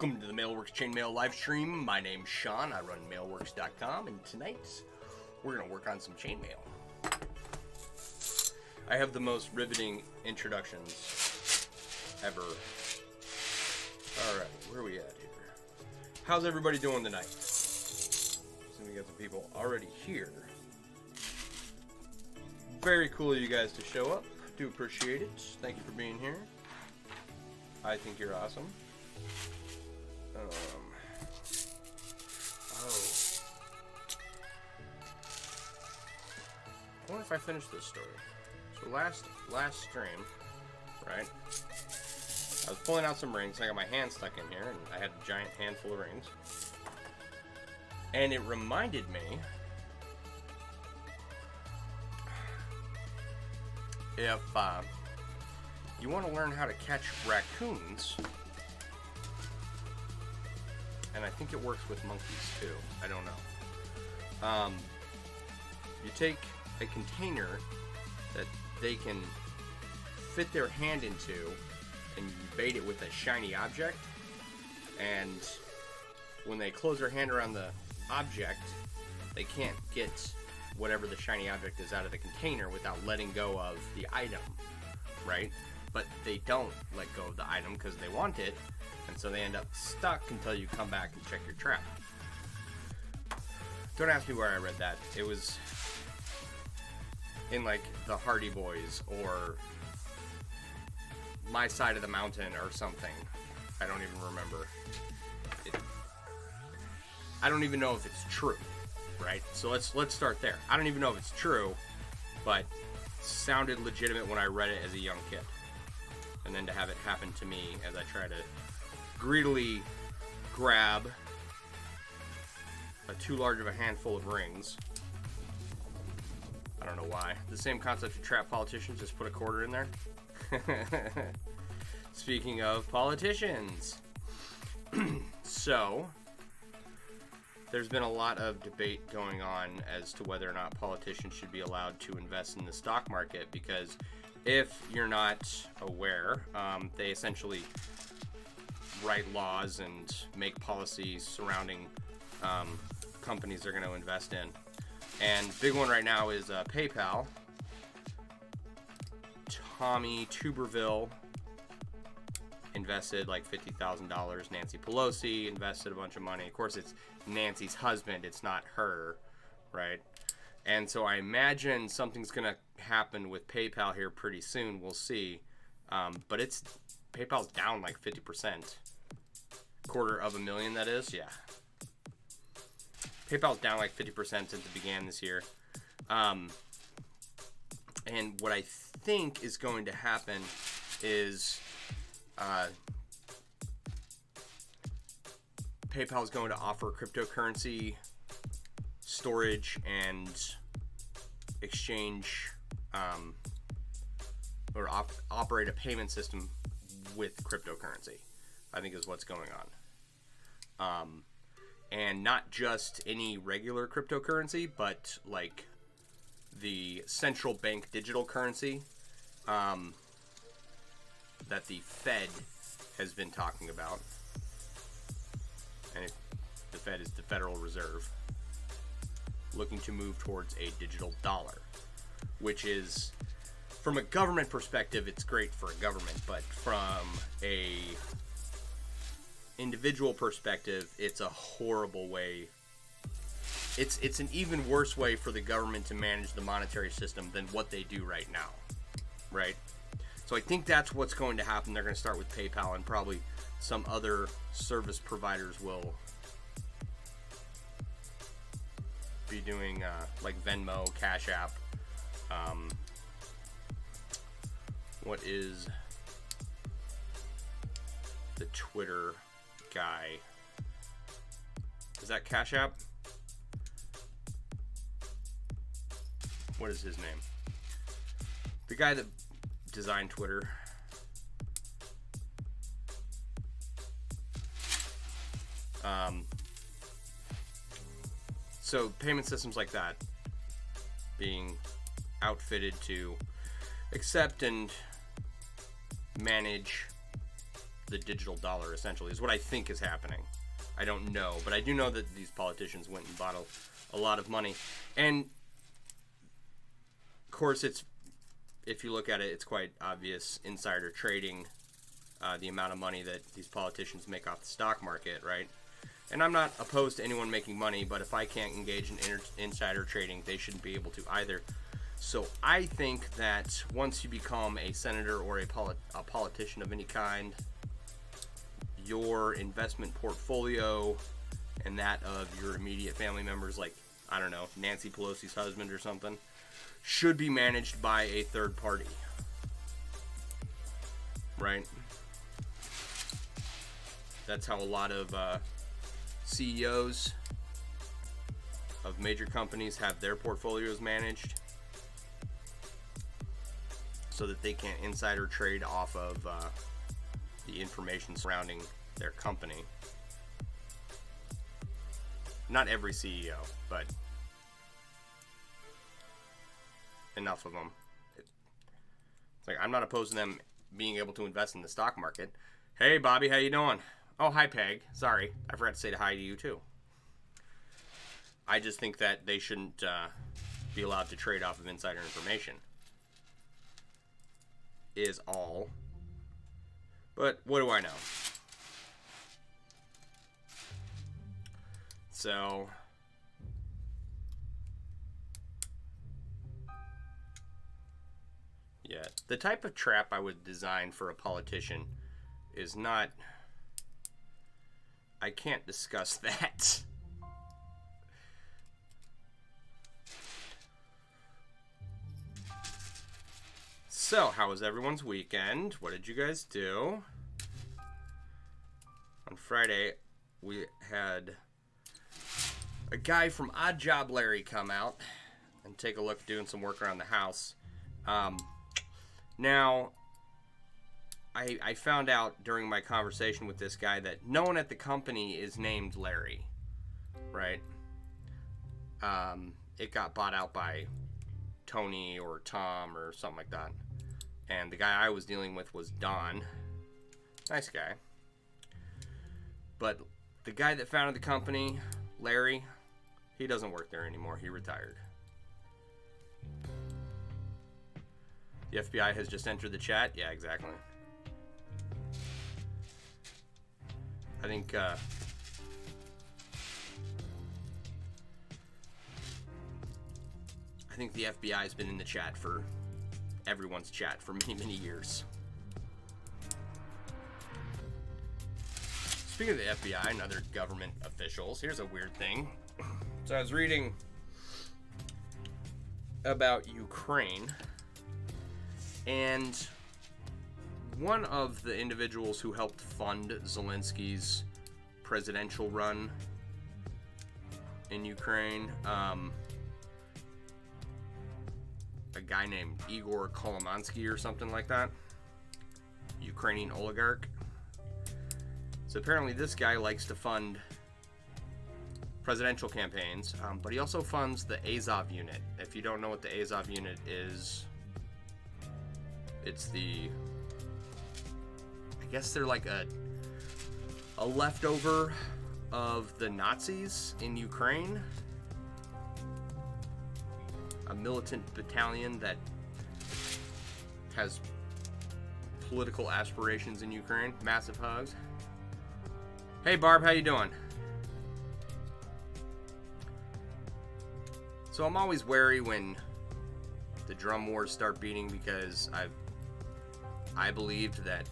Welcome to the MailleWerX Chainmail Livestream. My name's Sean. I run MailleWerX.com, and tonight we're going to work on some chainmail. I have the most riveting introductions ever. Alright, where are we at here? How's everybody doing tonight? So we got some people already here. Very cool of you guys to show up. Do appreciate it. Thank you for being here. I think you're awesome. I wonder if I finished this story. So last stream, right? I was pulling out some rings. I got my hand stuck in here, and I had a giant handful of rings. And it reminded me, if you want to learn how to catch raccoons, and I think it works with monkeys too, I don't know. You take a container that they can fit their hand into, and you bait it with a shiny object, and when they close their hand around the object, they can't get whatever the shiny object is out of the container without letting go of the item, right? But they don't let go of the item because they want it, and so they end up stuck until you come back and check your trap. Don't ask me where I read that. It was in like the Hardy Boys or My Side of the Mountain or something. I don't even remember. I don't even know if it's true, right? So let's start there. I don't even know if it's true, but it sounded legitimate when I read it as a young kid. And then to have it happen to me as I try to greedily grab too large of a handful of rings. I don't know why. The same concept to trap politicians, just put a quarter in there. Speaking of politicians. So, there's been a lot of debate going on as to whether or not politicians should be allowed to invest in the stock market, because if you're not aware, they essentially write laws and make policies surrounding companies they're going to invest in. And big one right now is PayPal. Tommy Tuberville invested like $50,000. Nancy Pelosi invested a bunch of money. Of course, it's Nancy's husband. It's not her, right? And so I imagine something's going to happen with PayPal here pretty soon. We'll see. But PayPal's down like 50%. $250,000, that is? Yeah. PayPal's down like 50% since it began this year. And what I think is going to happen is PayPal is going to offer cryptocurrency storage and exchange, or operate a payment system with cryptocurrency, I think is what's going on. And not just any regular cryptocurrency, but like the central bank digital currency that the Fed has been talking about. And the Fed is the Federal Reserve, looking to move towards a digital dollar, which is, from a government perspective, it's great for a government, but from a individual perspective, it's a horrible way. It's an even worse way for the government to manage the monetary system than what they do right now, right? So I think that's what's going to happen. They're going to start with PayPal, and probably some other service providers will be doing like Venmo, Cash App. What is the Twitter guy? Is that Cash App? What is his name? The guy that designed Twitter. So payment systems like that being outfitted to accept and manage the digital dollar, essentially, is what I think is happening. I don't know, but I do know that these politicians went and bought a lot of money. And, of course, if you look at it, it's quite obvious insider trading, the amount of money that these politicians make off the stock market, right? And I'm not opposed to anyone making money, but if I can't engage in insider trading, they shouldn't be able to either. So I think that once you become a senator or a politician of any kind, your investment portfolio and that of your immediate family members, like, I don't know, Nancy Pelosi's husband or something, should be managed by a third party. Right? That's how a lot of CEOs of major companies have their portfolios managed, so that they can't insider trade off of the information surrounding their company. Not every CEO, but enough of them. It's like, I'm not opposed to them being able to invest in the stock market. Hey, Bobby, how you doing? Oh, hi, Peg. Sorry, I forgot to say hi to you, too. I just think that they shouldn't be allowed to trade off of insider information, is all. But what do I know? So, yeah, the type of trap I would design for a politician is not... I can't discuss that. So, how was everyone's weekend? What did you guys do? On Friday, we had a guy from Odd Job Larry come out and take a look, doing some work around the house. Now, I found out during my conversation with this guy that no one at the company is named Larry, right? It got bought out by Tony or Tom or something like that. And the guy I was dealing with was Don. Nice guy. But the guy that founded the company, Larry, he doesn't work there anymore. He retired. The FBI has just entered the chat. Yeah, exactly. I think the FBI has been in the chat for everyone's chat for many, many years. Speaking of the FBI and other government officials, here's a weird thing. So I was reading about Ukraine, and one of the individuals who helped fund Zelensky's presidential run in Ukraine, a guy named Igor Kolomansky or something like that, Ukrainian oligarch. So apparently this guy likes to fund presidential campaigns, but he also funds the Azov unit. If you don't know what the Azov unit is, it's the... I guess they're like a leftover of the Nazis in Ukraine. A militant battalion that has political aspirations in Ukraine. Massive hugs. Hey Barb, how you doing? So I'm always wary when the drum wars start beating, because I believed that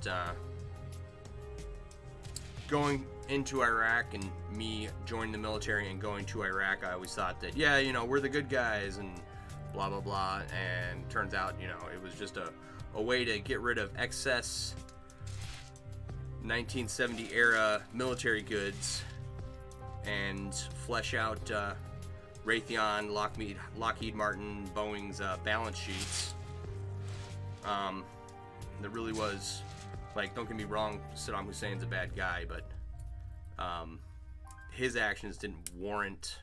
going into Iraq and me joining the military and going to Iraq, I always thought that, yeah, you know, we're the good guys and blah blah blah, and turns out, you know, it was just a way to get rid of excess 1970 era military goods and flesh out Raytheon, Lockheed Martin, Boeing's balance sheets. There really was, like, don't get me wrong, Saddam Hussein's a bad guy, but his actions didn't warrant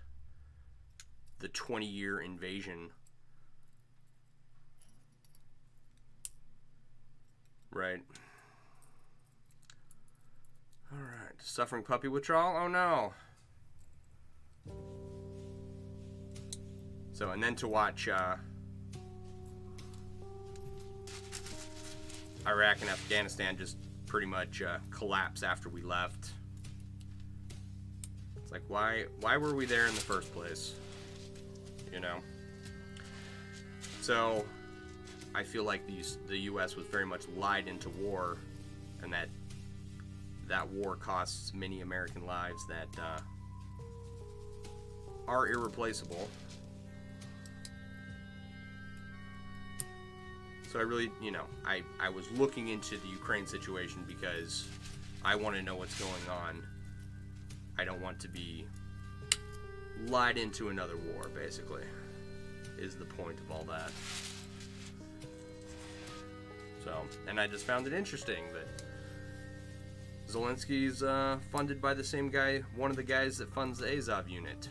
the 20-year invasion. Right. Suffering puppy withdrawal? Oh no. So, and then to watch Iraq and Afghanistan just pretty much collapse after we left. It's like, why were we there in the first place? You know? So, I feel like the U.S. was very much lied into war, and that war costs many American lives that are irreplaceable. So I really, you know, I was looking into the Ukraine situation because I want to know what's going on. I don't want to be lied into another war, basically, is the point of all that. So, and I just found it interesting that Zelensky's funded by the same guy, one of the guys that funds the Azov unit.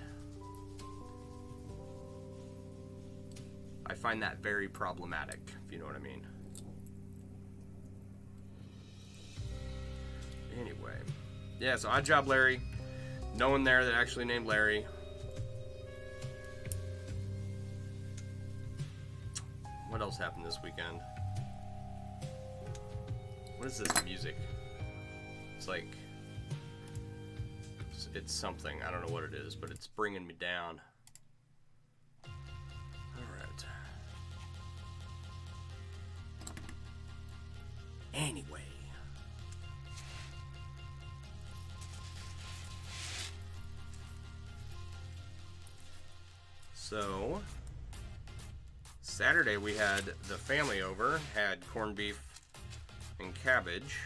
I find that very problematic, if you know what I mean. Anyway. Yeah, so Odd Job Larry. No one there that actually named Larry. What else happened this weekend? What is this music? It's like... It's something. I don't know what it is, but it's bringing me down. Alright. Anyway. So, Saturday we had the family over, had corned beef and cabbage,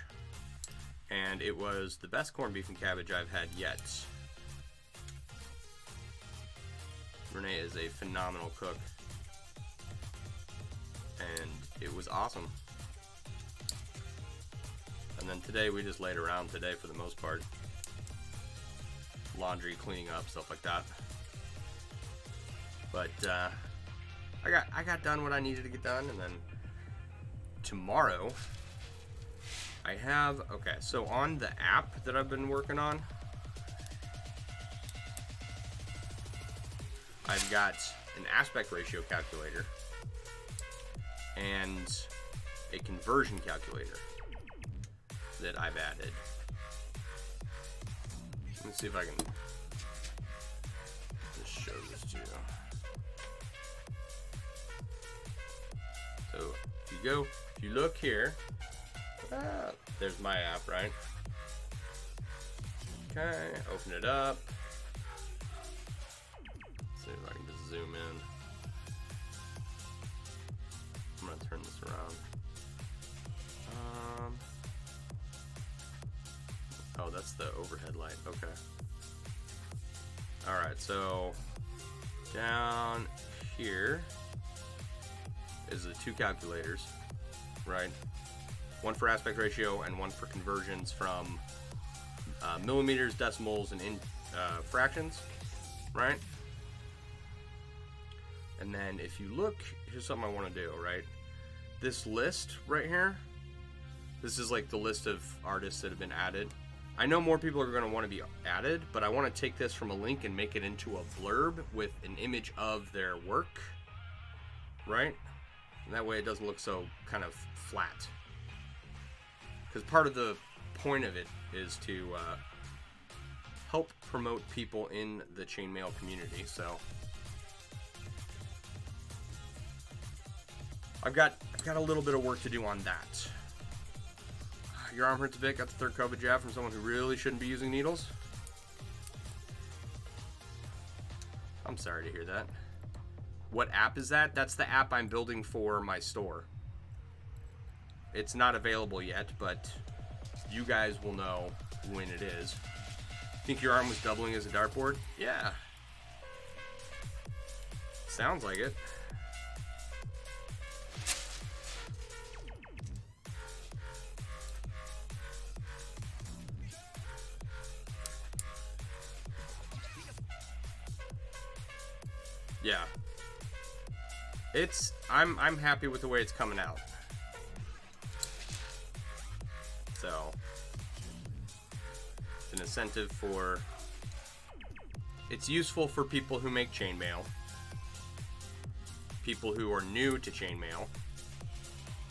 and it was the best corned beef and cabbage I've had yet. Renee is a phenomenal cook, and it was awesome. And then today we just laid around today for the most part. Laundry, cleaning up, stuff like that. But I got done what I needed to get done, and then tomorrow I have, okay, so on the app that I've been working on, I've got an aspect ratio calculator and a conversion calculator that I've added. Let's see if I can just show this to you. So if you look here, there's my app, right? Okay, open it up. Let's see if I can just zoom in. I'm gonna turn this around. Oh, that's the overhead light. Okay. Alright, so down here is the two calculators, right? One for aspect ratio and one for conversions from millimeters, decimals, and fractions, right? And then if you look, here's something I want to do, right? This list right here, this is like the list of artists that have been added. I know more people are going to want to be added, but I want to take this from a link and make it into a blurb with an image of their work, right? And that way it doesn't look so kind of flat. Because part of the point of it is to help promote people in the chainmail community. So I've got a little bit of work to do on that. Your arm hurts a bit. Got the third COVID jab from someone who really shouldn't be using needles. I'm sorry to hear that. What app is that? That's the app I'm building for my store. It's not available yet, but you guys will know when it is. Think your arm was doubling as a dartboard? Yeah. Sounds like it. Yeah. I'm happy with the way it's coming out. So It's an incentive for... It's useful for people who make chainmail, people who are new to chainmail,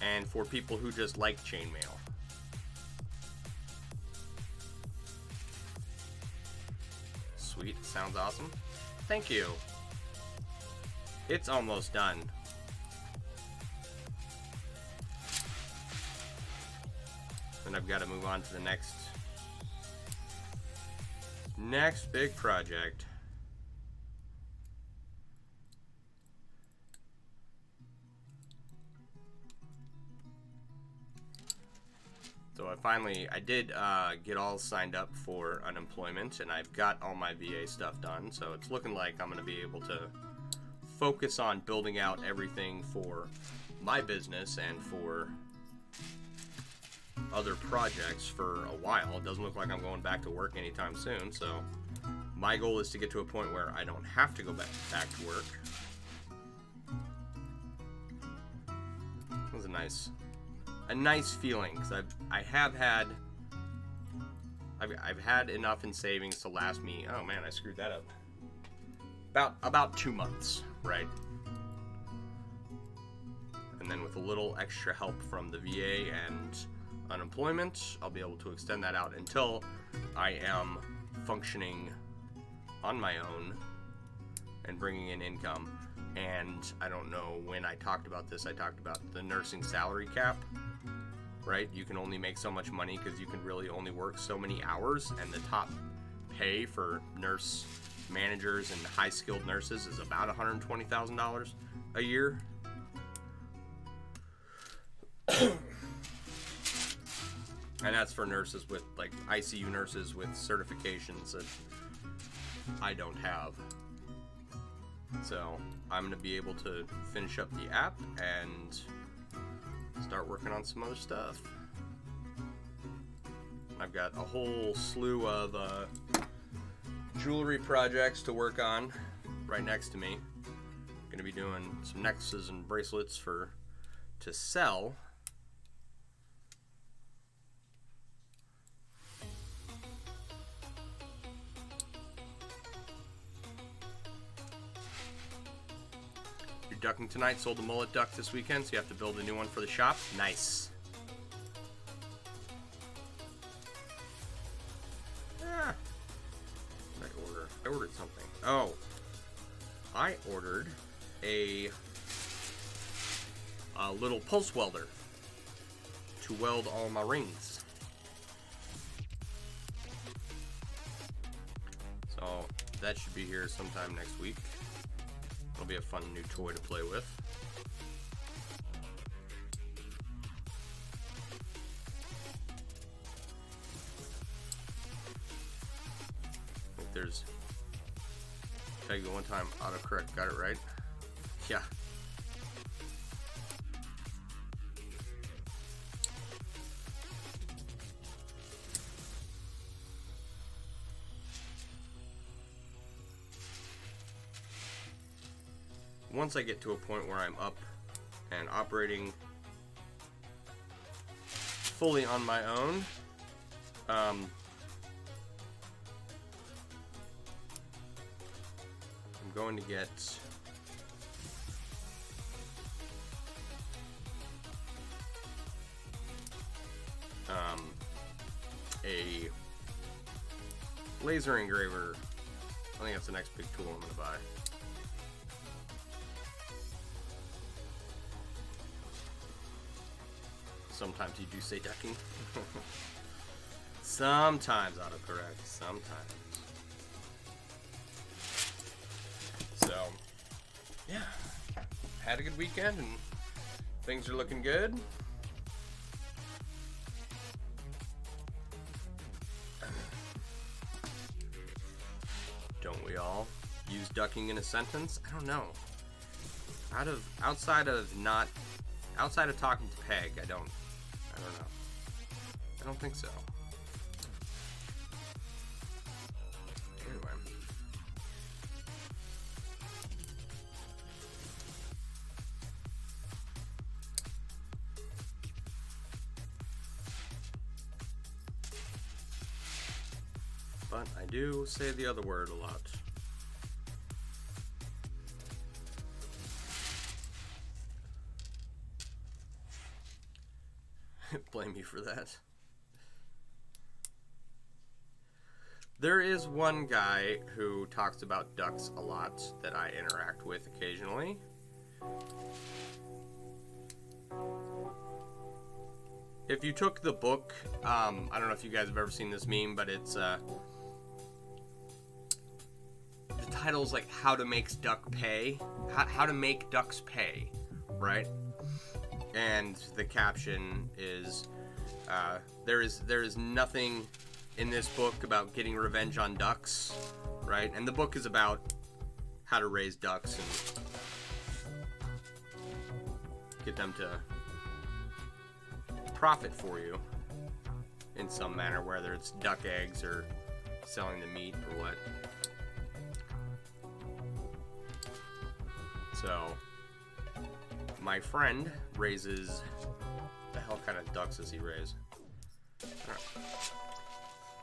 and for people who just like chainmail. Sweet, sounds awesome. Thank you. It's almost done. Then I've got to move on to the next big project. So I did get all signed up for unemployment, and I've got all my VA stuff done, so it's looking like I'm going to be able to focus on building out everything for my business and for other projects for a while. It doesn't look like I'm going back to work anytime soon, so my goal is to get to a point where I don't have to go back to work. It was a nice feeling, because I've had enough in savings to last me, oh man, I screwed that up, about 2 months, right? And then with a little extra help from the VA and unemployment, I'll be able to extend that out until I am functioning on my own and bringing in income. And I don't know when I talked about this. I talked about the nursing salary cap, right? You can only make so much money because you can really only work so many hours, and the top pay for nurse managers and high-skilled nurses is about $120,000 a year. And that's for nurses with, like, ICU nurses with certifications that I don't have. So I'm going to be able to finish up the app and start working on some other stuff. I've got a whole slew of jewelry projects to work on right next to me. I'm going to be doing some necklaces and bracelets to sell. Ducking tonight. Sold the mullet duck this weekend, so you have to build a new one for the shop. Nice. Ah. What did I order? I ordered something. Oh. I ordered a little pulse welder to weld all my rings. So that should be here sometime next week. It'll be a fun new toy to play with. I think there's... Tag the one time autocorrect got it right. Yeah. Once I get to a point where I'm up and operating fully on my own, I'm going to get a laser engraver. I think that's the next big tool I'm going to buy. Sometimes you do say ducking. Sometimes autocorrect. Sometimes. So, yeah. Had a good weekend and things are looking good. Don't we all use ducking in a sentence? I don't know. Outside of talking to Peg, I don't know. I don't think so. Anyway. but I do say the other word a lot. Blame you for that. There is one guy who talks about ducks a lot that I interact with occasionally. If you took the book, I don't know if you guys have ever seen this meme, but it's the title's like "How to Make Duck Pay," how to make ducks pay, right? And the caption is, there is nothing in this book about getting revenge on ducks, right? And the book is about how to raise ducks and get them to profit for you in some manner, whether it's duck eggs or selling the meat or what. So my friend raises, the hell kind of ducks does he raise?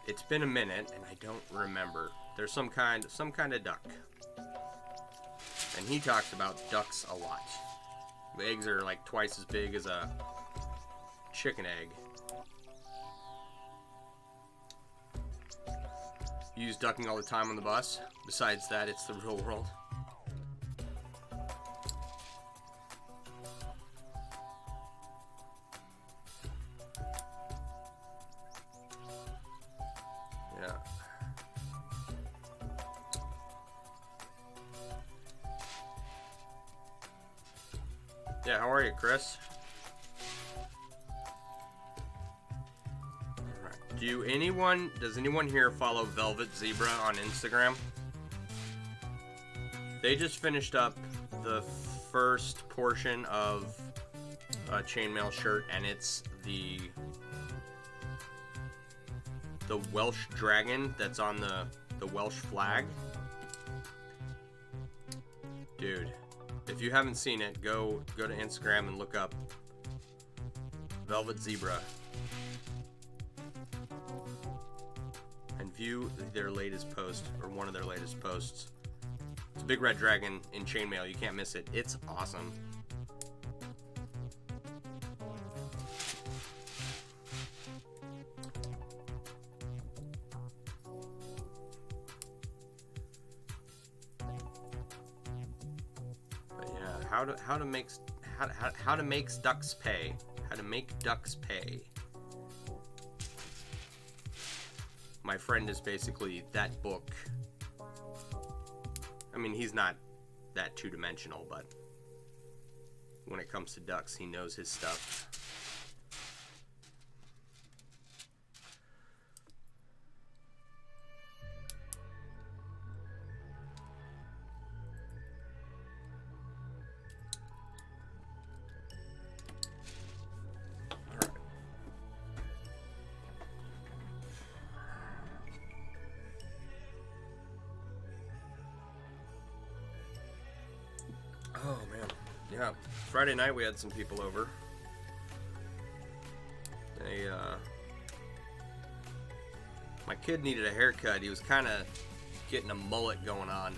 It's been a minute and I don't remember. There's some kind of duck. And he talks about ducks a lot. The eggs are like twice as big as a chicken egg. You use ducking all the time on the bus. Besides that, it's the real world. Yeah. Yeah, how are you, Chris? Does anyone here follow Velvet Zebra on Instagram? They just finished up the first portion of a Chainmail shirt, and it's the Welsh dragon that's on the Welsh flag. Dude, if you haven't seen it, go to Instagram and look up Velvet Zebra. View their latest post, or one of their latest posts. It's a big red dragon in chainmail. You can't miss it. It's awesome. But yeah, how to make ducks pay. How to make ducks pay. My friend is basically that book. I mean, he's not that two-dimensional, but when it comes to ducks, he knows his stuff. Oh man, yeah. Friday night we had some people over. My kid needed a haircut. He was kind of getting a mullet going on.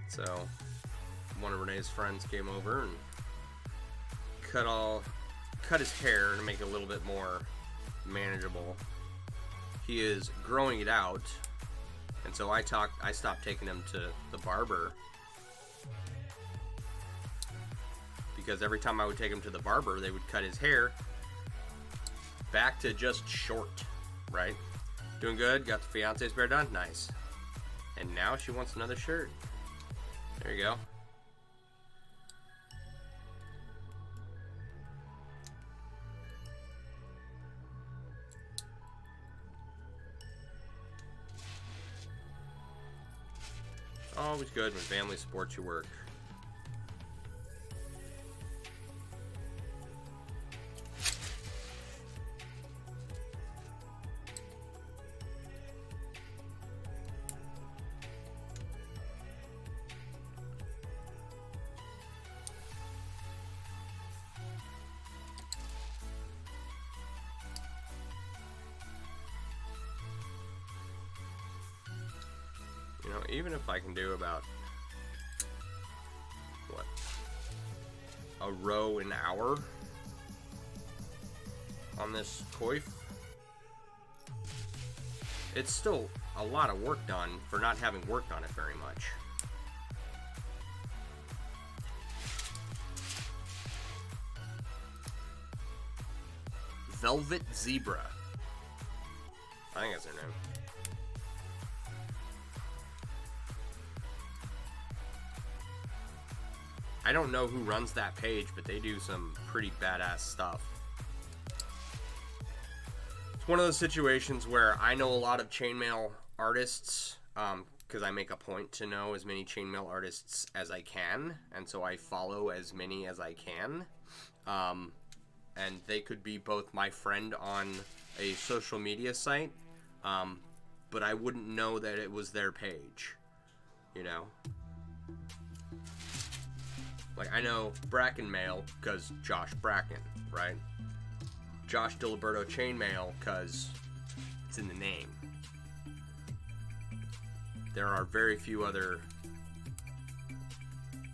So one of Renee's friends came over and cut his hair to make it a little bit more manageable. He is growing it out. And so I stopped taking him to the barber because every time I would take him to the barber, they would cut his hair back to just short, right? Doing good? Got the fiance's hair done? Nice. And now she wants another shirt. There you go. Always good when family supports your work. know, even if I can do about, what, a row an hour on this coif, it's still a lot of work done for not having worked on it very much. Velvet Zebra. I think that's her name. I don't know who runs that page, but they do some pretty badass stuff. It's one of those situations where I know a lot of chainmail artists, because I make a point to know as many chainmail artists as I can, and so I follow as many as I can. And they could be both my friend on a social media site, but I wouldn't know that it was their page, you know? Like, I know Bracken Mail because Josh Bracken, right? Josh Diliberto Chainmail because it's in the name. There are very few other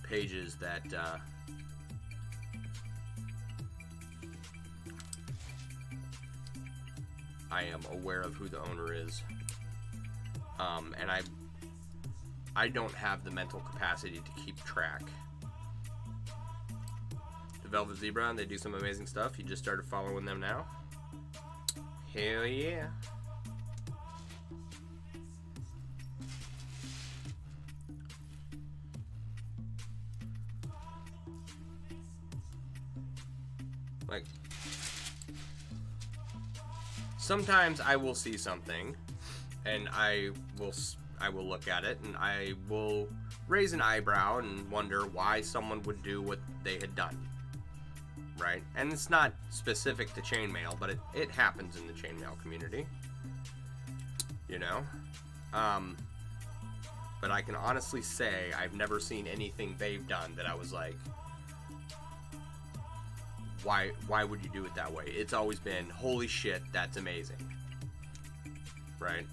pages that I am aware of who the owner is, and I don't have the mental capacity to keep track. The Velvet Zebra, they do some amazing stuff. You just started following them now? Hell yeah. Like, sometimes I will see something, and I will look at it, and I will raise an eyebrow and wonder why someone would do what they had done, right? And it's not specific to chainmail, but it happens in the chainmail community, you know? But I can honestly say I've never seen anything they've done that I was like, why would you do it that way? It's always been, holy shit, that's amazing. Right?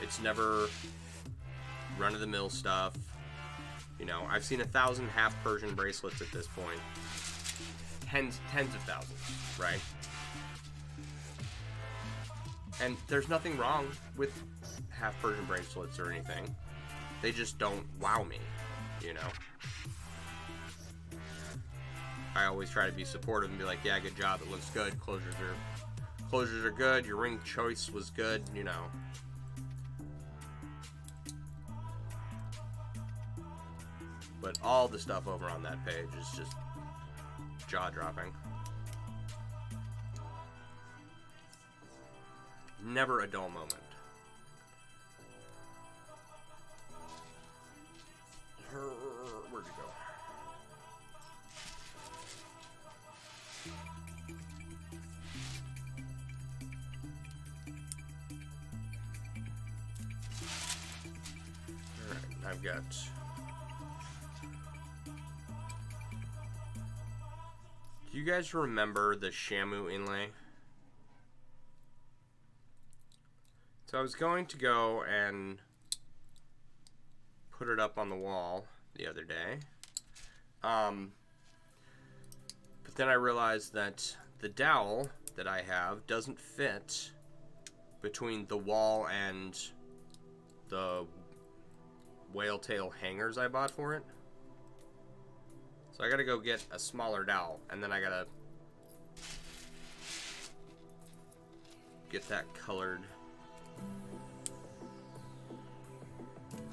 It's never run-of-the-mill stuff. You know, I've seen 1,000 half Persian bracelets at this point. Tens of thousands, right? And there's nothing wrong with half Persian bracelets or anything. They just don't wow me, you know? I always try to be supportive and be like, yeah, good job, it looks good, closures are good, your ring choice was good, you know. But all the stuff over on that page is just jaw-dropping. Never a dull moment. Where'd it go? Alright, I've got... Do you guys remember the Shamu inlay? So I was going to go and put it up on the wall the other day. But then I realized that the dowel that I have doesn't fit between the wall and the whale tail hangers I bought for it. So I gotta go get a smaller dowel, and then I gotta get that colored.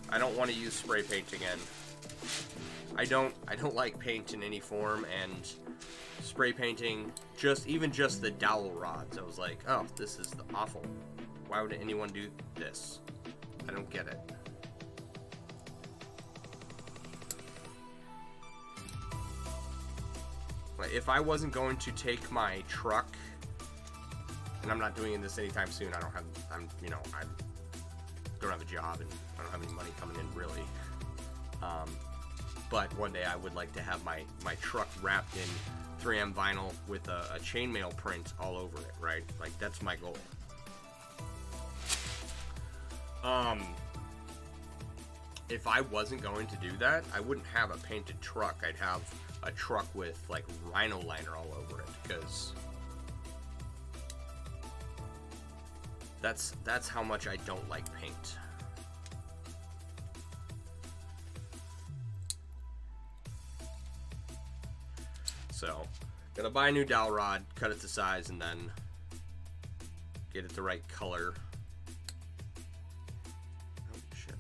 I don't want to use spray paint again. I don't like paint in any form, and spray painting, even just the dowel rods, I was like, oh, this is awful. Why would anyone do this? I don't get it. Like, if I wasn't going to take my truck, and I'm not doing this anytime soon, I don't have a job, and I don't have any money coming in really. But one day I would like to have my truck wrapped in 3M vinyl with a chainmail print all over it, right? Like, that's my goal. If I wasn't going to do that, I wouldn't have a painted truck. I'd have a truck with like rhino liner all over it, because that's how much I don't like paint. So, gonna buy a new dowel rod, cut it to size, and then get it the right color. Oh, shit.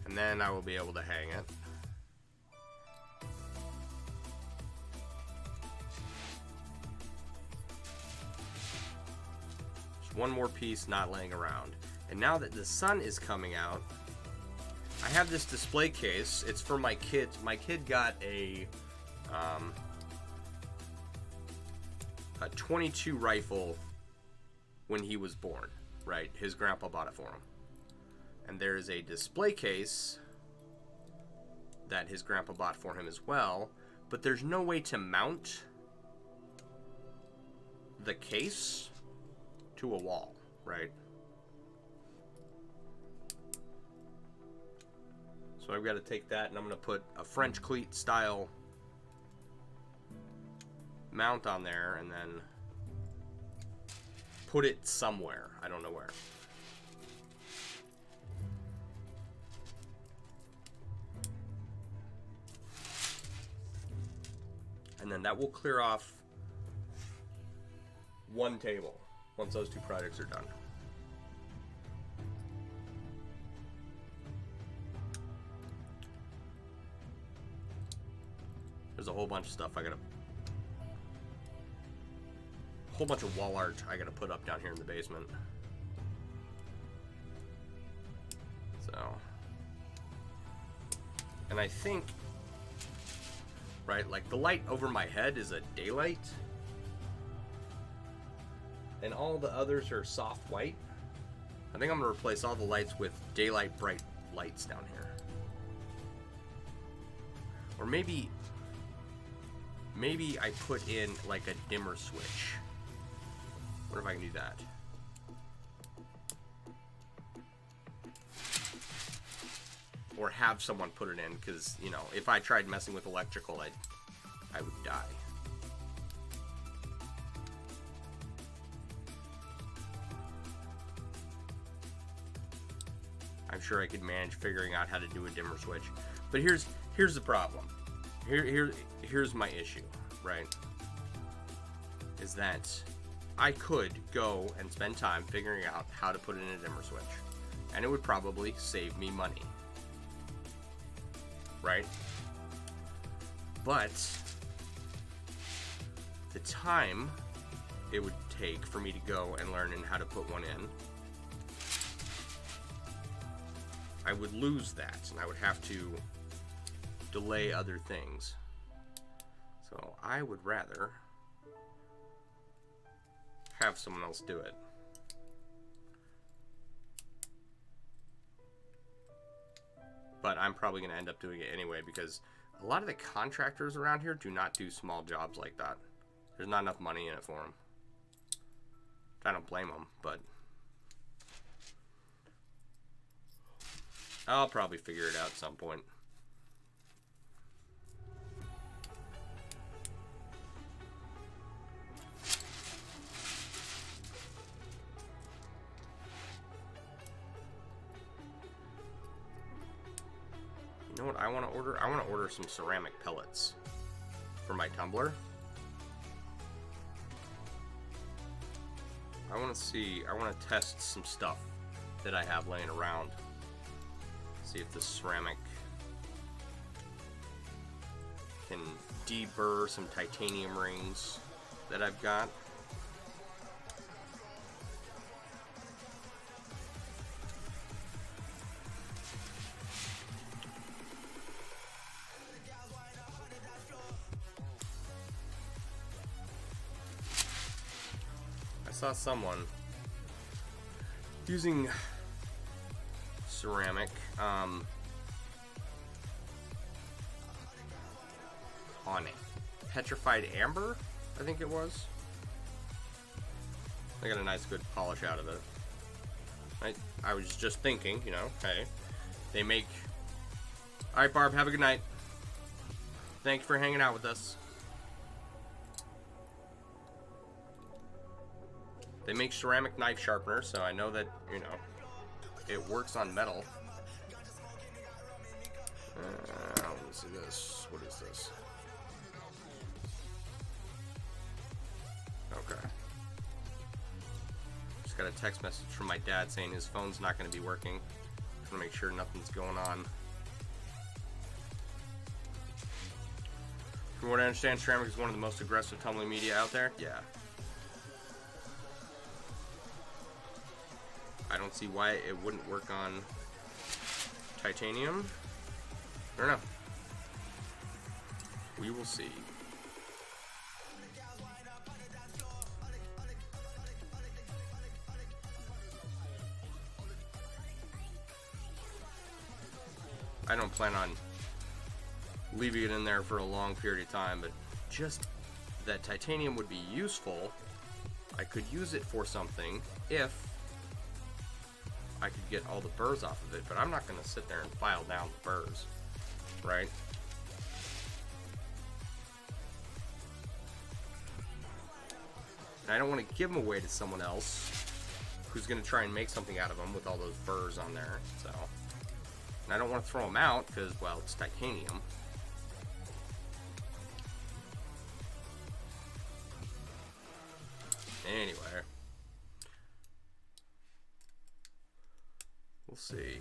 And then I will be able to hang it. Just one more piece not laying around. And now that the sun is coming out, I have this display case. It's for my kids. My kid got a 22 rifle when he was born, right? His grandpa bought it for him. And there is a display case that his grandpa bought for him as well, but there's no way to mount the case to a wall, right? So I've got to take that and I'm going to put a French cleat style mount on there and then put it somewhere. I don't know where. And then that will clear off one table once those two projects are done. There's a whole bunch of stuff a whole bunch of wall art I gotta put up down here in the basement. So, and I think, right, like the light over my head is a daylight, and all the others are soft white. I think I'm gonna replace all the lights with daylight bright lights down here. Or maybe I put in like a dimmer switch. Wonder if I can do that. Or have someone put it in, because, you know, if I tried messing with electrical, I would die. I'm sure I could manage figuring out how to do a dimmer switch. But here's the problem. Here's my issue, right? Is that I could go and spend time figuring out how to put in a dimmer switch, and it would probably save me money, right? But the time it would take for me to go and learn how to put one in, I would lose that, and I would have to delay other things. So I would rather have someone else do it. But I'm probably going to end up doing it anyway, because a lot of the contractors around here do not do small jobs like that. There's not enough money in it for them. I don't blame them, but I'll probably figure it out at some point. You know what I want to order? I want to order some ceramic pellets for my tumbler. I want to test some stuff that I have laying around. See if the ceramic can deburr some titanium rings that I've got. I saw someone using ceramic. On it. Petrified amber, I think it was. I got a nice good polish out of it. I was just thinking, you know, hey, they make... Alright, Barb, have a good night. Thanks for hanging out with us. They make ceramic knife sharpener, so I know that, you know, it works on metal. Let me see this. What is this? Okay. Just got a text message from my dad saying his phone's not going to be working. I'm going to make sure nothing's going on. From what I understand, ceramic is one of the most aggressive tumbling media out there. Yeah. I don't see why it wouldn't work on titanium. I don't know. We will see. I don't plan on leaving it in there for a long period of time, but just that titanium would be useful. I could use it for something if I could get all the burrs off of it, but I'm not going to sit there and file down the burrs, right? And I don't want to give them away to someone else who's going to try and make something out of them with all those burrs on there, so... And I don't want to throw them out because, well, it's titanium. Anyway. We'll see.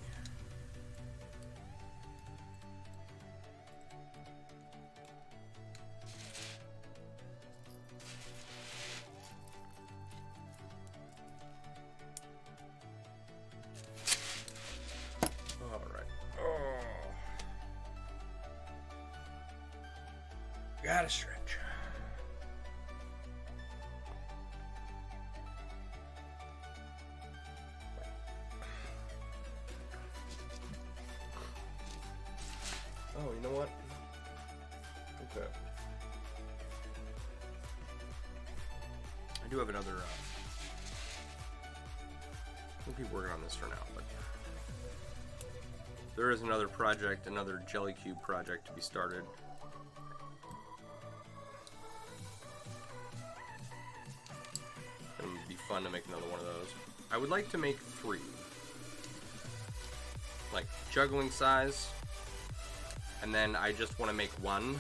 Gotta stretch. Oh, you know what? Okay. I do have another, we'll keep working on this for now, but there is another project, another jelly cube project to be started. It would be fun to make another one of those. I would like to make 3. Like, juggling size. And then I just want to make 1.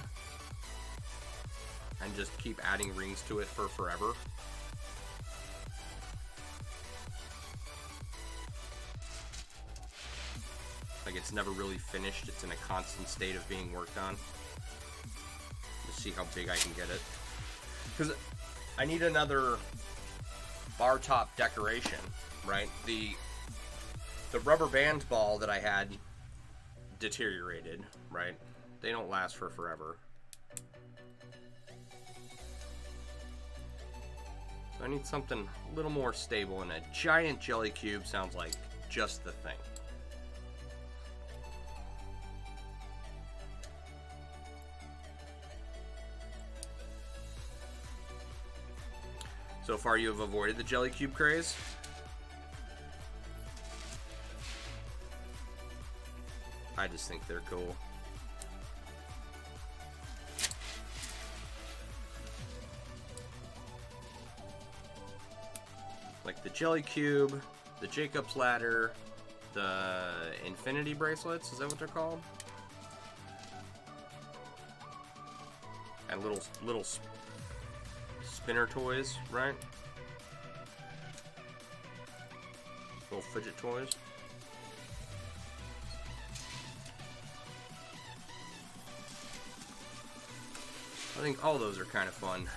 And just keep adding rings to it for forever. Like, it's never really finished. It's in a constant state of being worked on. Just see how big I can get it. Because I need another bar top decoration, right? The rubber band ball that I had deteriorated, right? They don't last for forever. So I need something a little more stable, and a giant jelly cube sounds like just the thing. So far, you have avoided the jelly cube craze. I just think they're cool. Like the jelly cube, the Jacob's ladder, the infinity bracelets, is that what they're called? And little spinner toys, right? Little fidget toys. I think all those are kind of fun.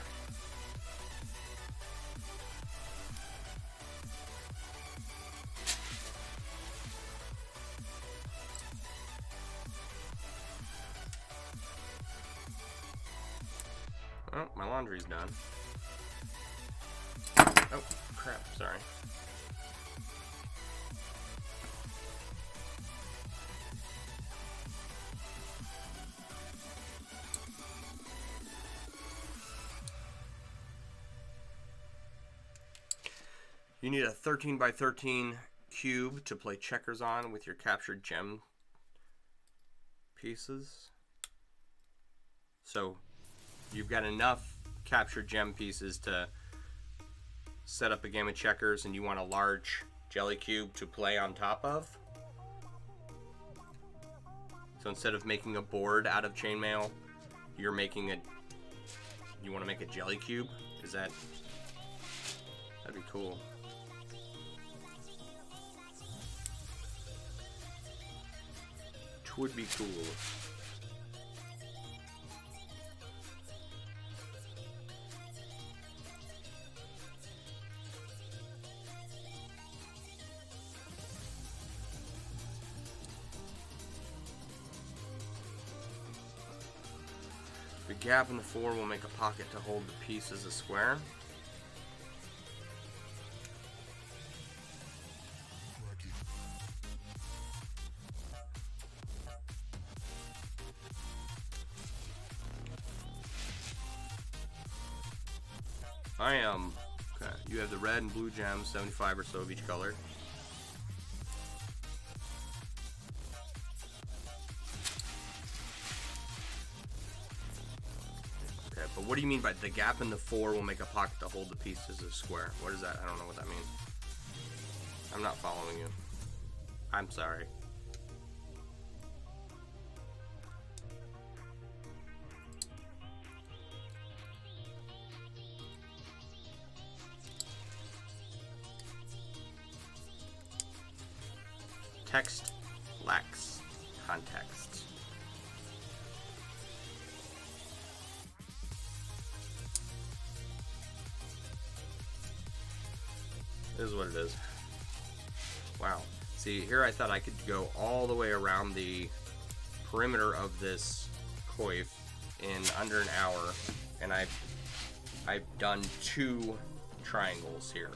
Oh, my laundry's done. Oh, crap, sorry. You need a 13 by 13 cube to play checkers on with your captured gem pieces. So you've got enough captured gem pieces to set up a game of checkers, and you want a large jelly cube to play on top of. So instead of making a board out of chainmail, you want to make a jelly cube? That'd be cool. It would be cool. The gap in the floor will make a pocket to hold the piece as a square. Okay, you have the red and blue gems, 75 or so of each color. Okay, but what do you mean by the gap in the floor will make a pocket to hold the piece as a square? What is that? I don't know what that means. I'm not following you. I'm sorry. Text lacks context. This is what it is. Wow. See, here I thought I could go all the way around the perimeter of this coif in under an hour, and I've done 2 triangles here.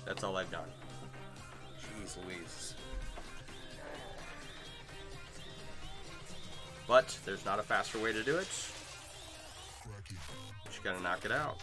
That's all I've done. Jeez Louise. But there's not a faster way to do it. You just gotta knock it out.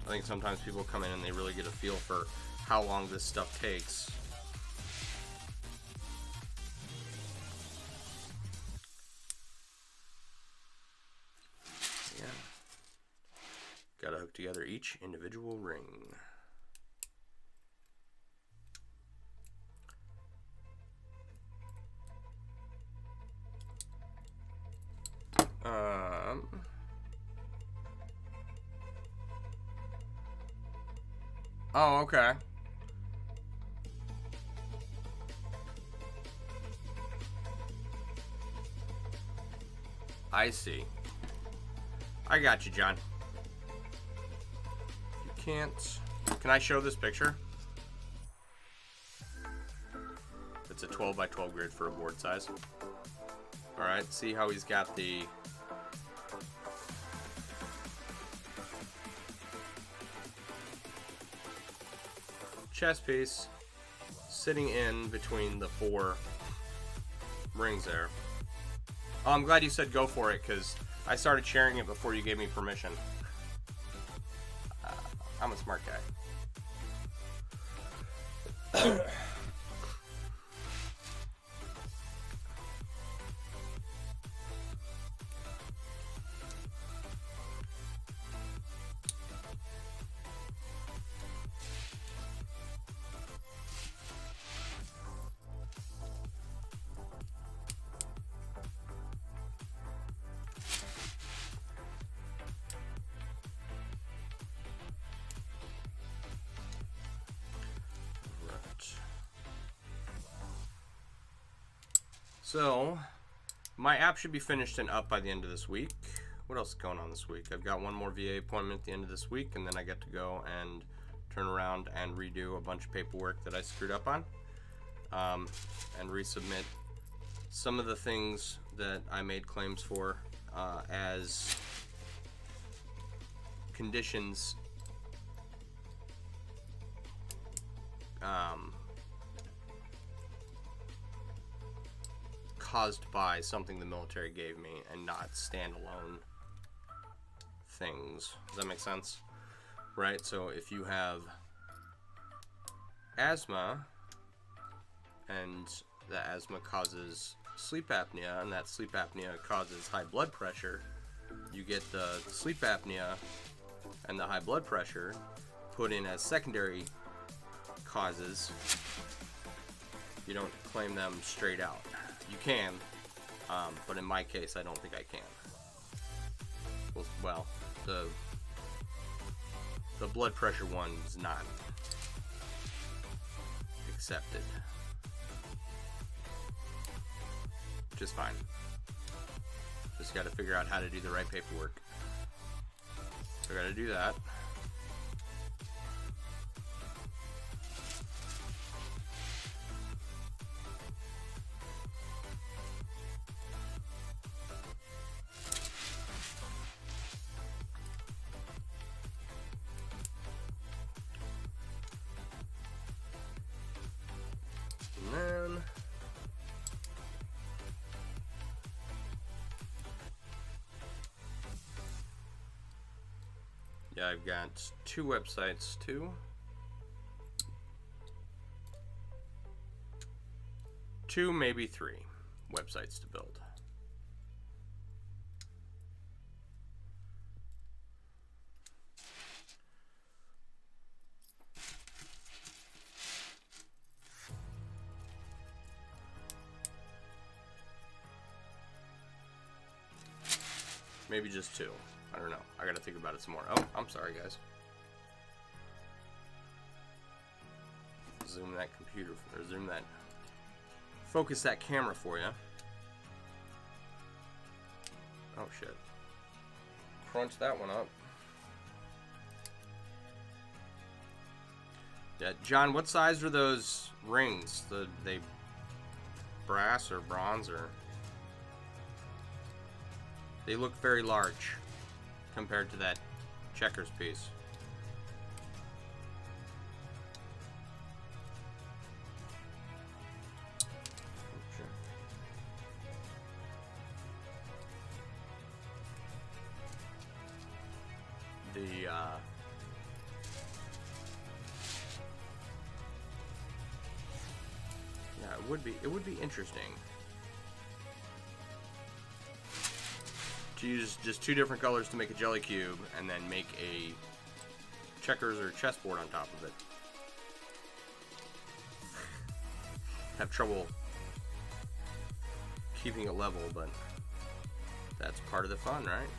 I think sometimes people come in and they really get a feel for how long this stuff takes. Gotta hook together each individual ring. Oh, okay. I see. I got you, John. Can I show this picture? It's a 12 by 12 grid for a board size. Alright, see how he's got the chess piece sitting in between the 4 rings there. Oh, I'm glad you said go for it, because I started sharing it before you gave me permission. I'm a smart guy. So, my app should be finished and up by the end of this week. What else is going on this week? I've got one more VA appointment at the end of this week, and then I get to go and turn around and redo a bunch of paperwork that I screwed up on, and resubmit some of the things that I made claims for as conditions caused by something the military gave me and not standalone things. Does that make sense? Right? So if you have asthma and the asthma causes sleep apnea and that sleep apnea causes high blood pressure, you get the sleep apnea and the high blood pressure put in as secondary causes. You don't claim them straight out. You can, but in my case, I don't think I can. Well, the blood pressure one is not accepted. Just fine. Just got to figure out how to do the right paperwork. So I got to do that. And then yeah, I've got 2 websites too. 2, maybe 3 websites to build. Maybe just 2. I don't know. I gotta think about it some more. Oh, I'm sorry, guys. Zoom that computer, or zoom that, focus that camera for you. Oh shit. Crunch that one up. Yeah, John, what size are those rings? They brass or bronze or? They look very large compared to that checkers piece. Yeah, it would be interesting to use just 2 different colors to make a jelly cube and then make a checkers or chessboard on top of it. Have trouble keeping it level, but that's part of the fun, right?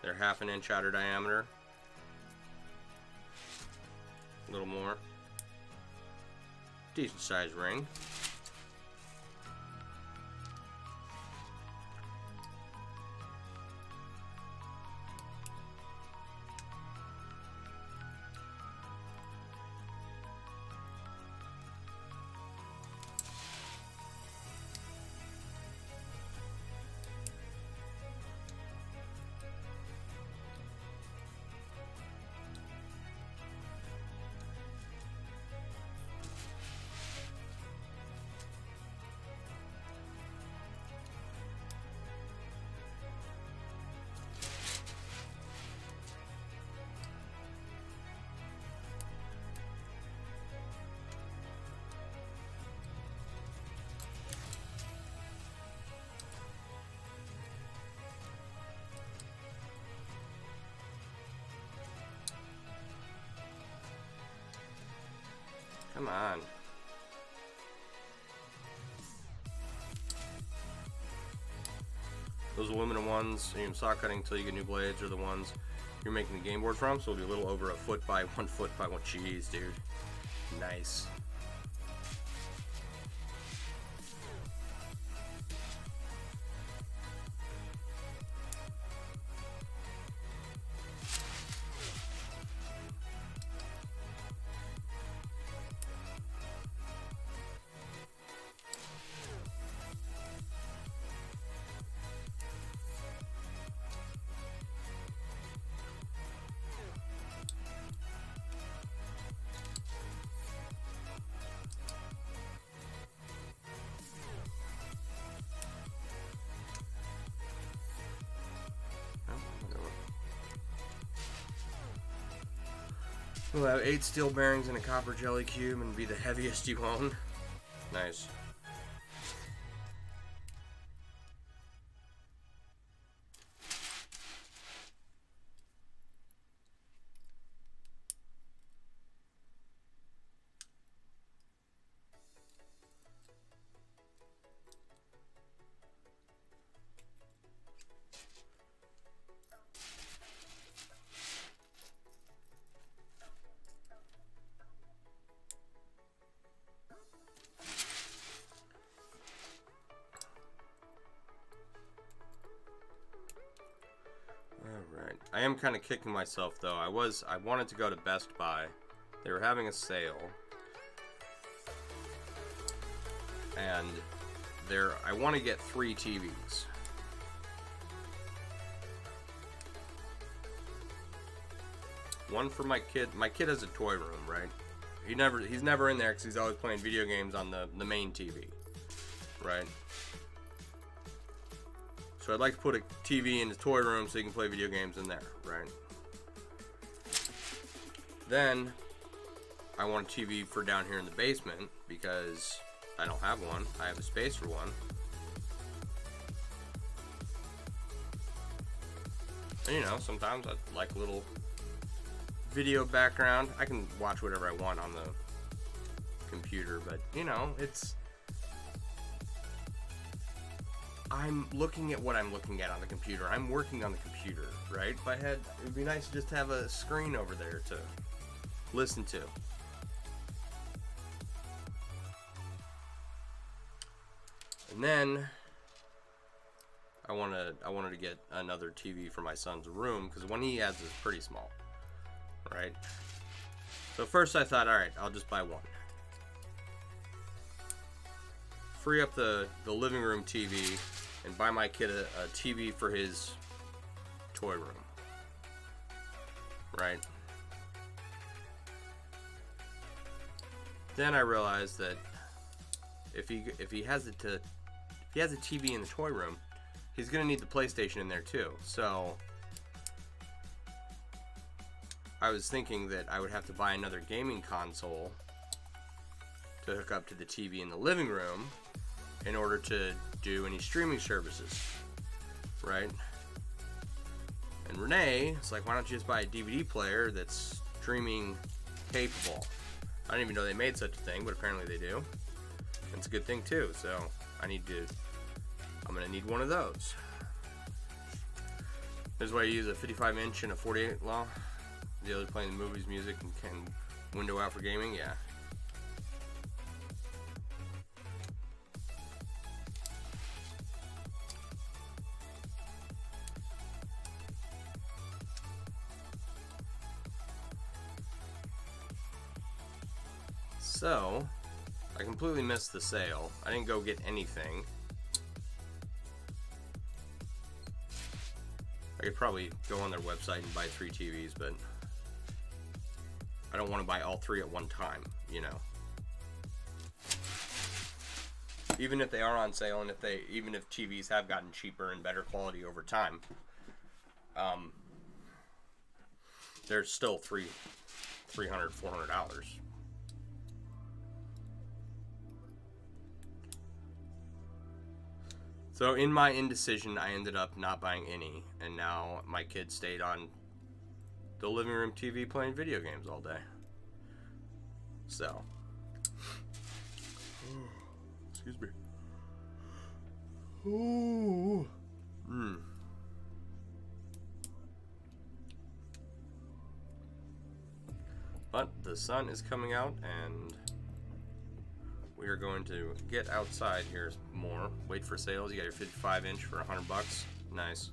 They're 1/2 inch outer diameter. A little more. Decent sized ring. Come on. Those aluminum ones, you can saw cutting until you get new blades, are the ones you're making the game board from, so it'll be a little over 1 foot by 1 foot by 1. Jeez, dude. Nice. We'll have 8 steel bearings and a copper jelly cube and be the heaviest you own. Nice. Alright. I am kind of kicking myself though. I wanted to go to Best Buy. They were having a sale. And I want to get 3 TVs. One for my kid. My kid has a toy room, right? He's never in there because he's always playing video games on the main TV, right? So I'd like to put a TV in his toy room so he can play video games in there, right? Then I want a TV for down here in the basement because I don't have one. I have a space for one. And, you know, sometimes I like a little video background. I can watch whatever I want on the computer, but, you know, I'm looking at what I'm looking at on the computer. I'm working on the computer, right? It would be nice to just have a screen over there to listen to. And then I wanted to get another TV for my son's room because the one he has is pretty small, right? So first I thought, all right, I'll just buy one. Free up the living room TV and buy my kid a TV for his toy room, right? Then I realized that if he has a TV in the toy room, he's gonna need the PlayStation in there too. So I was thinking that I would have to buy another gaming console to hook up to the TV in the living room in order to do any streaming services, right? And Renee, it's like, why don't you just buy a DVD player that's streaming capable? I didn't even know they made such a thing, but apparently they do. And it's a good thing too, so I'm gonna need one of those. This is why you use a 55-inch and a 48 law. The other playing the movies, music, and can window out for gaming, yeah. So, I completely missed the sale. I didn't go get anything. I could probably go on their website and buy 3 TVs, but I don't want to buy all 3 at one time, you know. Even if they are on sale and even if TVs have gotten cheaper and better quality over time, they're still $300, $400. So in my indecision, I ended up not buying any, and now my kid stayed on the living room TV playing video games all day. So, excuse me. Ooh. the sun is coming out, and we are going to get outside here more. Wait for sales. You got your 55-inch for $100. Nice.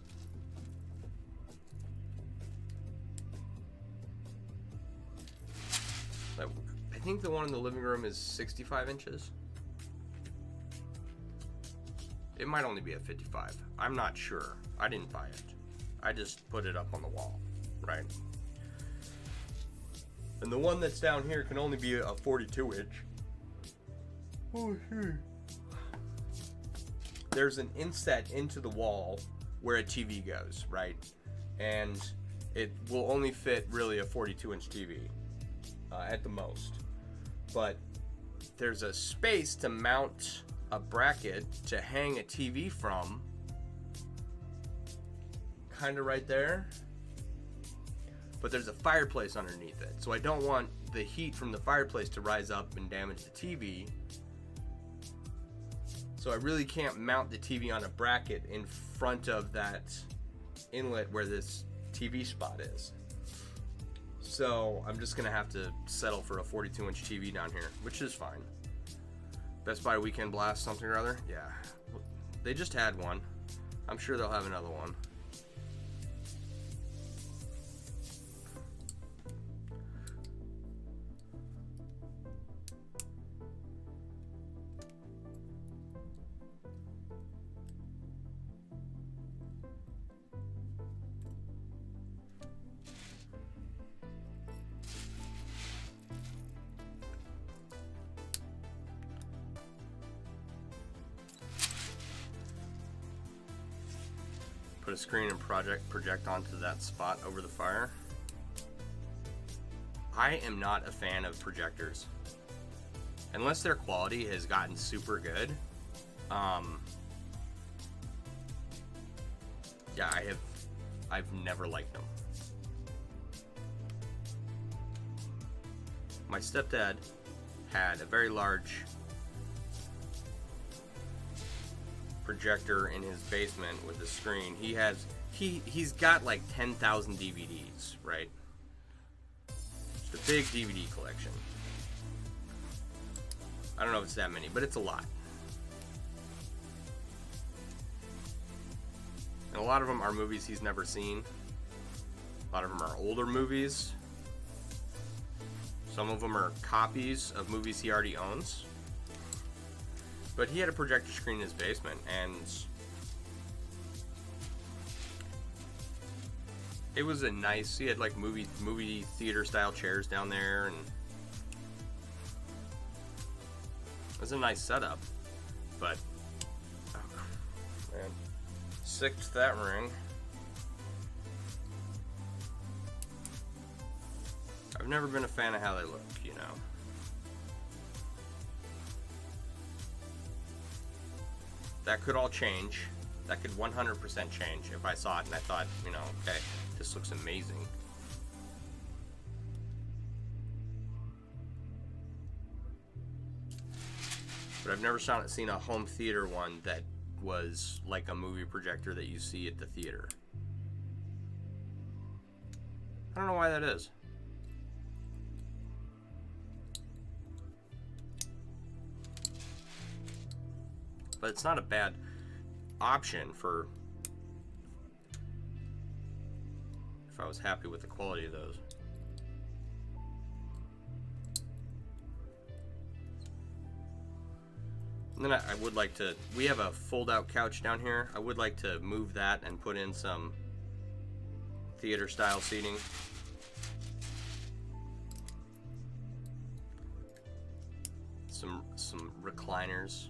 I think the one in the living room is 65 inches. It might only be a 55. I'm not sure. I didn't buy it. I just put it up on the wall, right? And the one that's down here can only be a 42 inch. Oh, sure. There's an inset into the wall where a TV goes, right? And it will only fit really a 42 inch TV at the most. But there's a space to mount a bracket to hang a TV from, kind of right there. But there's a fireplace underneath it, so I don't want the heat from the fireplace to rise up and damage the TV. So I really can't mount the TV on a bracket in front of that inlet where this TV spot is. So I'm just gonna have to settle for a 42 inch TV down here, which is fine. Best Buy Weekend Blast something or other? Yeah. They just had one. I'm sure they'll have another one. Put a screen and project onto that spot over the fire. I am not a fan of projectors. Unless their quality has gotten super good. Yeah, I've never liked them. My stepdad had a very large projector in his basement with a screen. He's got like 10,000 DVDs, right? It's a big DVD collection. I don't know if it's that many, but it's a lot. And a lot of them are movies he's never seen. A lot of them are older movies. Some of them are copies of movies he already owns. But he had a projector screen in his basement, and it was a nice, he had like movie theater style chairs down there, and it was a nice setup. But oh man, sick to that ring. I've never been a fan of how they look, you know. That could all change. That could 100% change if I saw it and I thought, you know, okay, this looks amazing. But I've never seen a home theater one that was like a movie projector that you see at the theater. I don't know why that is. But it's not a bad option for if I was happy with the quality of those. And then I would like to, we have a fold-out couch down here. I would like to move that and put in some theater-style seating. Some recliners.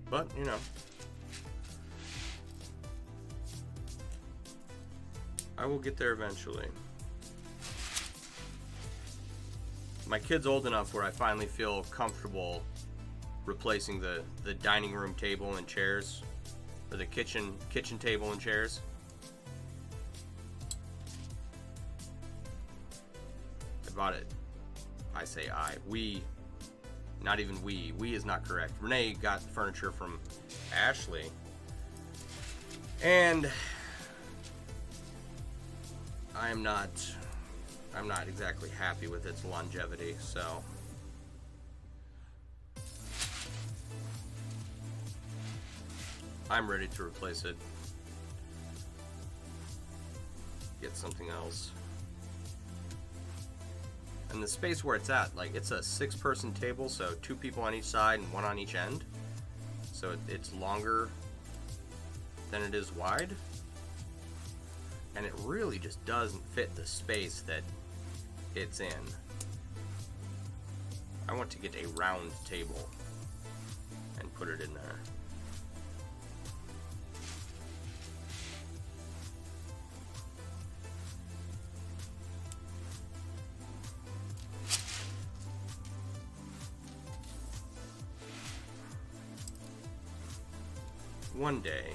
But, you know, I will get there eventually. My kid's old enough where I finally feel comfortable replacing the dining room table and chairs, or the kitchen table and chairs. I bought it. I say we, not even we is not correct. Renee got furniture from Ashley, and I'm not exactly happy with its longevity, so I'm ready to replace it. Get something else. And the space where it's at, like, it's a 6-person table, so 2 people on each side and 1 on each end. So it's longer than it is wide. And it really just doesn't fit the space that it's in. I want to get a round table and put it in there. One day,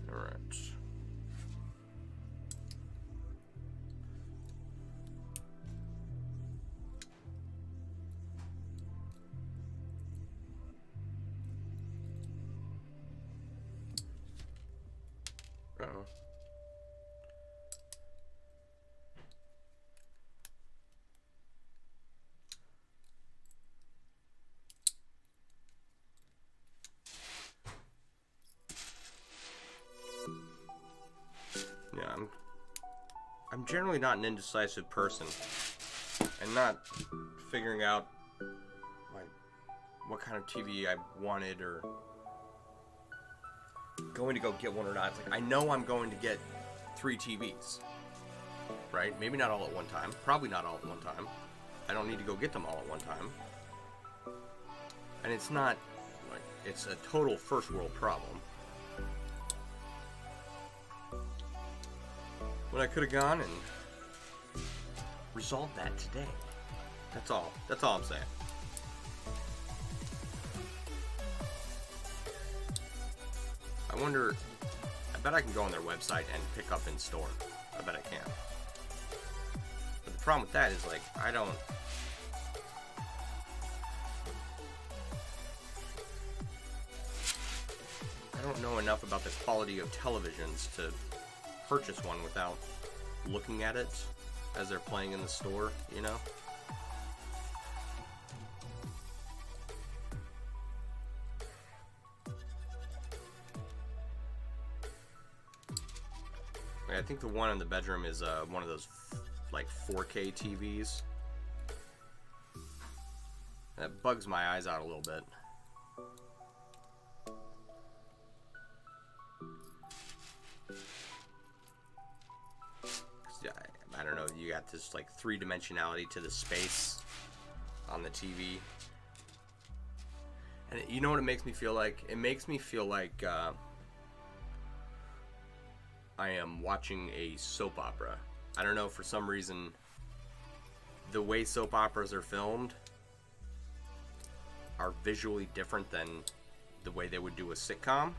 all right. Uh-oh. Yeah, I'm generally not an indecisive person, and not figuring out like what kind of TV I wanted or going to go get one or not. It's like, I know I'm going to get 3 TVs, right? Maybe not all at one time. Probably not all at one time. I don't need to go get them all at one time. And it's not like it's a total first world problem. When I could have gone and resolved that today. That's all. That's all I'm saying. I wonder, I bet I can go on their website and pick up in store. I bet I can. But the problem with that is, like, I don't know enough about the quality of televisions to purchase one without looking at it as they're playing in the store, you know? I think the one in the bedroom is one of those like 4K TVs. That bugs my eyes out a little bit. I don't know, you got this like 3-dimensionality to the space on the TV. And you know what it makes me feel like? It makes me feel like I am watching a soap opera. I don't know, for some reason, the way soap operas are filmed are visually different than the way they would do a sitcom.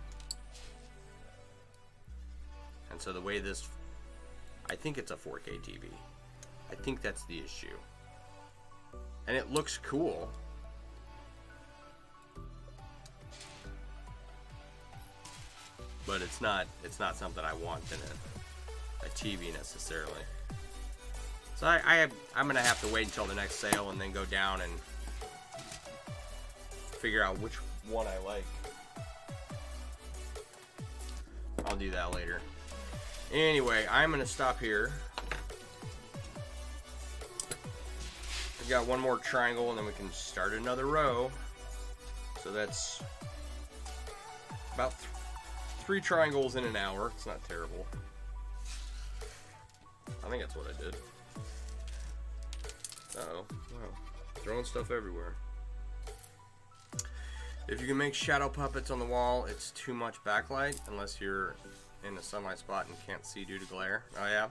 And so the way this, I think it's a 4K TV. I think that's the issue. And it looks cool. But it's not something I want in a TV necessarily. So I'm gonna have to wait until the next sale and then go down and figure out which one I like. I'll do that later. Anyway, I'm gonna stop here. We got one more triangle and then we can start another row. So that's about 3 triangles in an hour. It's not terrible. I think that's what I did. Uh-oh. Wow. Throwing stuff everywhere. If you can make shadow puppets on the wall, it's too much backlight unless you're in a sunlight spot and can't see due to glare. Oh yeah?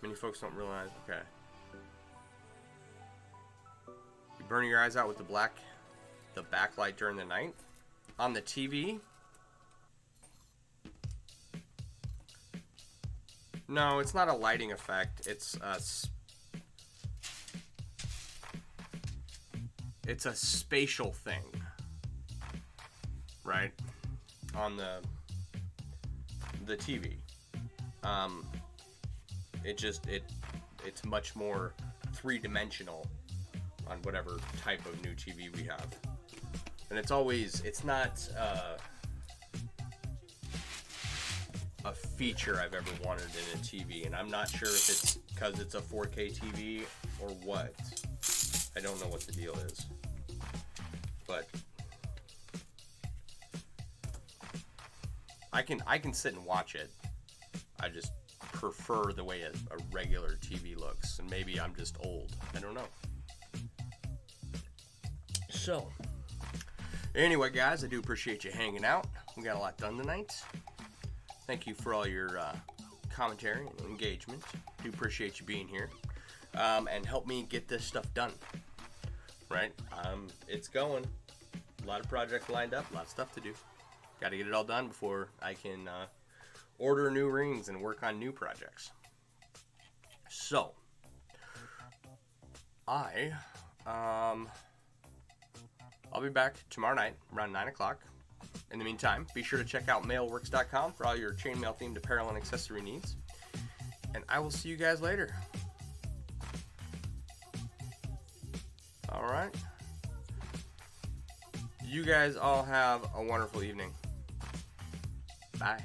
Many folks don't realize. Okay. You burn your eyes out with the backlight during the night. On the TV? No, it's not a lighting effect. It's a spatial thing, right? On the TV, it's much more 3-dimensional on whatever type of new TV we have, and it's not a feature I've ever wanted in a TV, and I'm not sure if it's because it's a 4K TV or what. I don't know what the deal is, but I can sit and watch it. I just prefer the way a regular TV looks, and maybe I'm just old. I don't know. So, anyway, guys, I do appreciate you hanging out. We got a lot done tonight. Thank you for all your commentary and engagement. Do appreciate you being here, and help me get this stuff done. Right? It's going. A lot of projects lined up. A lot of stuff to do. Got to get it all done before I can order new rings and work on new projects. So, I'll be back tomorrow night around 9 o'clock. In the meantime, be sure to check out MailleWerX.com for all your chainmail themed apparel and accessory needs. And I will see you guys later. Alright. You guys all have a wonderful evening. Bye.